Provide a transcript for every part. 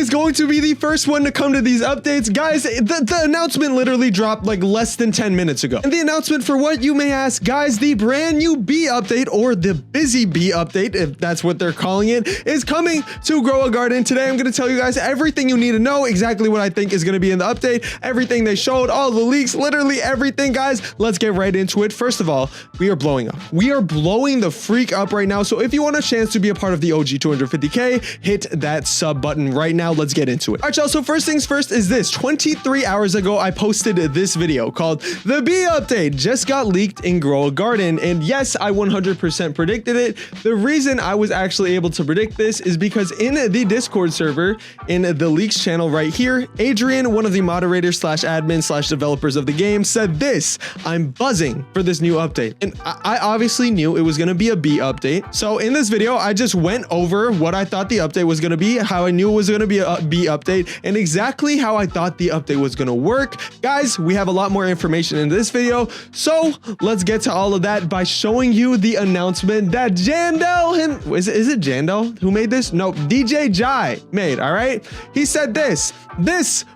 is going to be the first one to come to these updates. Guys, the announcement literally dropped like less than 10 minutes ago. And the announcement for what, you may ask? Guys, the brand new bee update, or the BIZZY bee update, if that's what they're calling it, is coming to Grow a Garden. Today, I'm going to tell you guys everything you need to know, exactly what I think is going to be in the update, everything they showed, all the leaks, literally everything, guys. Let's get right into it. First of all, we are blowing up. We are blowing the freak up right now. So if you want a chance to be a part of the OG 250K, hit that sub button right now. Let's get into it. All right, y'all. So first things first is this. 23 hours ago, I posted this video called The Bee Update Just Got Leaked in Grow a Garden. And yes, I 100% predicted it. The reason I was actually able to predict this is because in the Discord server, in the leaks channel right here, Adrian, one of the moderators slash admins slash developers of the game, said this: I'm buzzing for this new update. And I obviously knew it was going to be a bee update. So in this video, I just went over what I thought the update was going to be, how I knew it was going to be a bee update, and exactly how I thought the update was going to work. Guys, we have a lot more information in this video, so let's get to all of that by showing you the announcement that Jandel, is it Jandel who made this? No, DJ Jai made, all right? He said this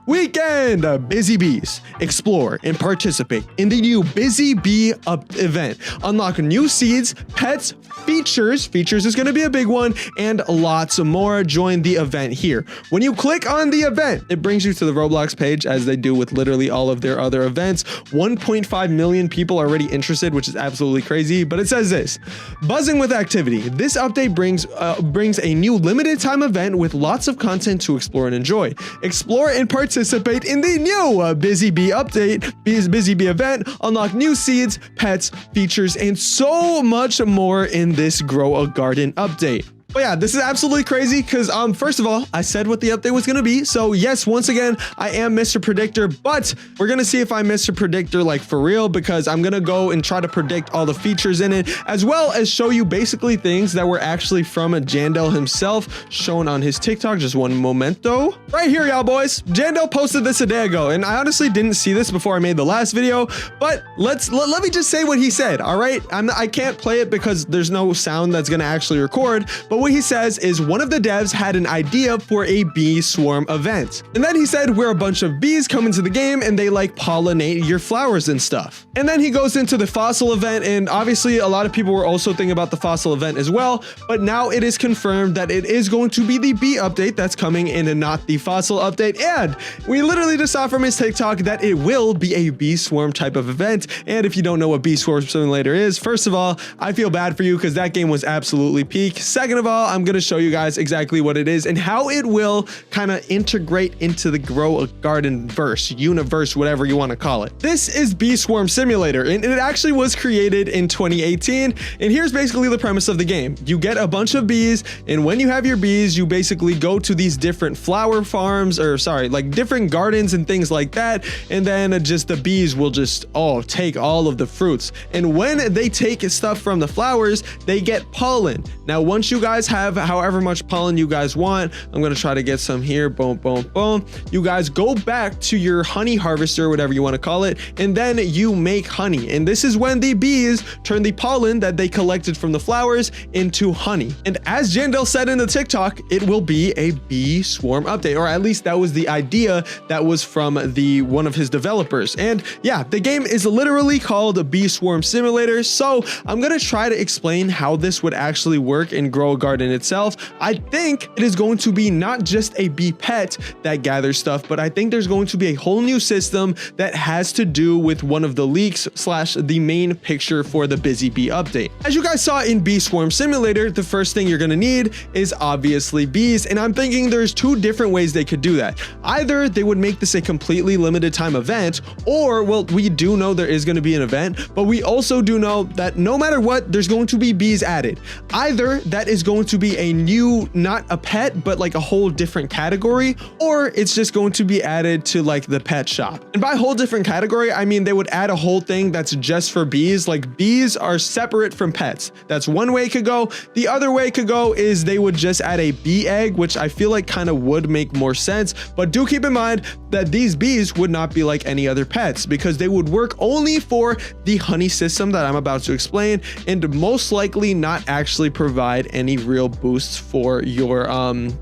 weekend, BIZZY Bees explore and participate in the new BIZZY Bee event. Unlock new seeds, pets, features is going to be a big one, and lots more. Join the event here. When you click on the event, it brings you to the Roblox page, as they do with literally all of their other events. 1.5 million people are already interested, which is absolutely crazy, but it says this: buzzing with activity. This update brings a new limited time event with lots of content to explore and enjoy. Explore and participate in the new BIZZY Bee update, BIZZY Bee event. Unlock new seeds, pets, features, and so much more in this Grow a Garden update. But yeah, this is absolutely crazy because first of all, I said what the update was going to be. So yes, once again, I am Mr. Predictor, but we're going to see if I'm Mr. Predictor like for real, because I'm going to go and try to predict all the features in it, as well as show you basically things that were actually from Jandel himself, shown on his TikTok. Just one momento. Right here, y'all boys. Jandel posted this a day ago, and I honestly didn't see this before I made the last video, but let me just say what he said, all right? I can't play it because there's no sound that's going to actually record, but what he says is one of the devs had an idea for a bee swarm event. And then he said, we're a bunch of bees come into the game and they like pollinate your flowers and stuff. And then he goes into the fossil event, and obviously a lot of people were also thinking about the fossil event as well, but now it is confirmed that it is going to be the bee update that's coming in and not the fossil update. And we literally just saw from his TikTok that it will be a bee swarm type of event. And if you don't know what Bee Swarm Simulator is, first of all, I feel bad for you because that game was absolutely peak. Second of all, I'm going to show you guys exactly what it is and how it will kind of integrate into the Grow a Garden universe, whatever you want to call it. This is Bee Swarm Simulator, and it actually was created in 2018. And here's basically the premise of the game. You get a bunch of bees, and when you have your bees, you basically go to these different flower farms, or sorry, like different gardens and things like that. And then just the bees will just take all of the fruits. And when they take stuff from the flowers, they get pollen. Now, once you guys have however much pollen you guys want, I'm going to try to get some here. Boom, boom, boom. You guys go back to your honey harvester, whatever you want to call it, and then you make honey. And this is when the bees turn the pollen that they collected from the flowers into honey. And as Jandel said in the TikTok, it will be a bee swarm update, or at least that was the idea that was from one of his developers. And yeah, the game is literally called Bee Swarm Simulator. So I'm going to try to explain how this would actually work in Grow a Garden itself. I think it is going to be not just a bee pet that gathers stuff, but I think there's going to be a whole new system that has to do with one of the leaks slash the main picture for the BIZZY Bee update. As you guys saw in Bee Swarm Simulator, the first thing you're going to need is obviously bees, and I'm thinking there's two different ways they could do that. Either they would make this a completely limited time event, or, well, we do know there is going to be an event, but we also do know that no matter what, there's going to be bees added. Either that is going to be a new, not a pet, but like a whole different category, or it's just going to be added to like the pet shop. And by whole different category, I mean they would add a whole thing that's just for bees. Like, bees are separate from pets. That's one way it could go. The other way it could go is they would just add a bee egg, which I feel like kind of would make more sense. But do keep in mind that these bees would not be like any other pets, because they would work only for the honey system that I'm about to explain, and most likely not actually provide any real boosts for your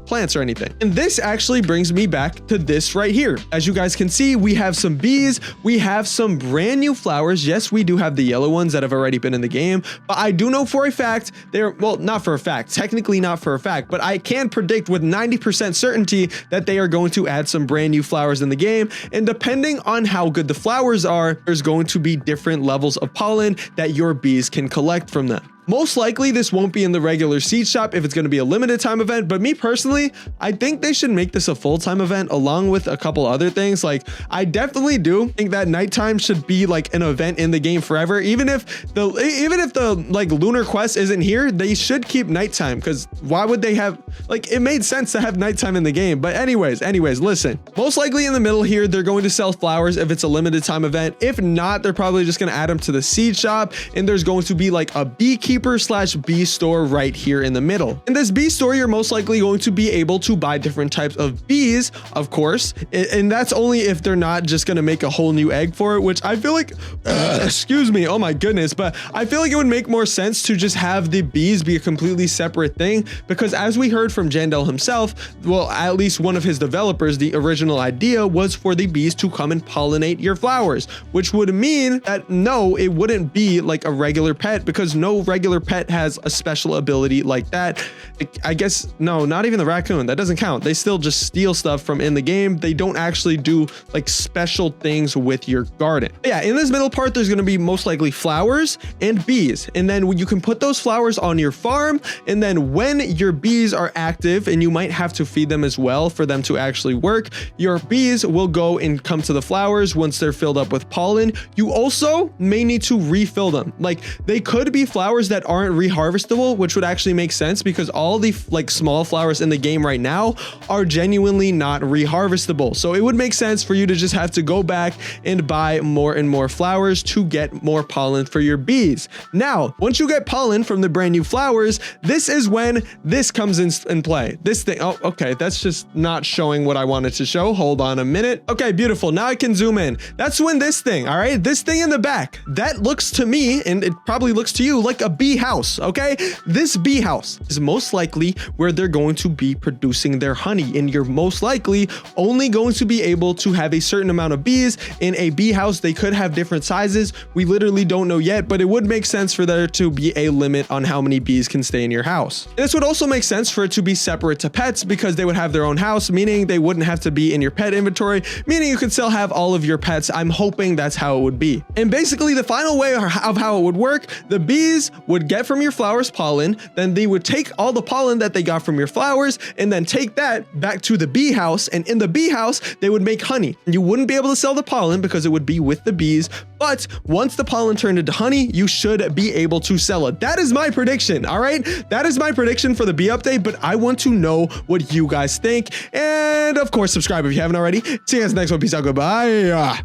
plants or anything. And this actually brings me back to this right here. As you guys can see, we have some bees, we have some brand new flowers. Yes, we do have the yellow ones that have already been in the game, but I do know for a fact they're, well, not for a fact, technically not for a fact, but I can predict with 90% certainty that they are going to add some brand new flowers in the game. And depending on how good the flowers are, there's going to be different levels of pollen that your bees can collect from them. Most likely this won't be in the regular seed shop if it's going to be a limited time event, but me personally, I think they should make this a full-time event along with a couple other things. Like, I definitely do think that nighttime should be like an event in the game forever. Even if the like lunar quest isn't here, they should keep nighttime, because why would they have, like, it made sense to have nighttime in the game. But anyways, listen, most likely in the middle here, they're going to sell flowers if it's a limited time event. If not, they're probably just going to add them to the seed shop, and there's going to be like a beekeeper slash bee store right here in the middle. In this bee store, you're most likely going to be able to buy different types of bees, of course, and that's only if they're not just going to make a whole new egg for it, which I feel like, excuse me, oh my goodness, but I feel like it would make more sense to just have the bees be a completely separate thing, because as we heard from Jandel himself, well, at least one of his developers, the original idea was for the bees to come and pollinate your flowers, which would mean that no, it wouldn't be like a regular pet, because no regular pet has a special ability like that. I guess, no, not even the raccoon. That doesn't count. They still just steal stuff from in the game. They don't actually do like special things with your garden. But yeah, in this middle part, there's going to be most likely flowers and bees. And then you can put those flowers on your farm. And then when your bees are active, and you might have to feed them as well for them to actually work, your bees will go and come to the flowers once they're filled up with pollen. You also may need to refill them. Like, they could be flowers that aren't reharvestable, which would actually make sense because all the like small flowers in the game right now are genuinely not reharvestable. So it would make sense for you to just have to go back and buy more and more flowers to get more pollen for your bees. Now, once you get pollen from the brand new flowers, this is when this comes in play. This thing, oh, okay, that's just not showing what I wanted to show. Hold on a minute. Okay, beautiful. Now I can zoom in. That's when this thing, all right, this thing in the back, that looks to me, and it probably looks to you, like a bee house. Okay, this bee house is most likely where they're going to be producing their honey, and you're most likely only going to be able to have a certain amount of bees in a bee house. They could have different sizes. We literally don't know yet, but it would make sense for there to be a limit on how many bees can stay in your house. And this would also make sense for it to be separate to pets, because they would have their own house, meaning they wouldn't have to be in your pet inventory, meaning you could still have all of your pets. I'm hoping that's how it would be. And basically the final way of how it would work, the bees would get from your flowers pollen, then they would take all the pollen that they got from your flowers and then take that back to the bee house, and in the bee house they would make honey. You wouldn't be able to sell the pollen because it would be with the bees, but once the pollen turned into honey, you should be able to sell it. That is my prediction. All right, that is my prediction for the bee update, but I want to know what you guys think, and of course subscribe if you haven't already. See you guys next one. Peace out. Goodbye.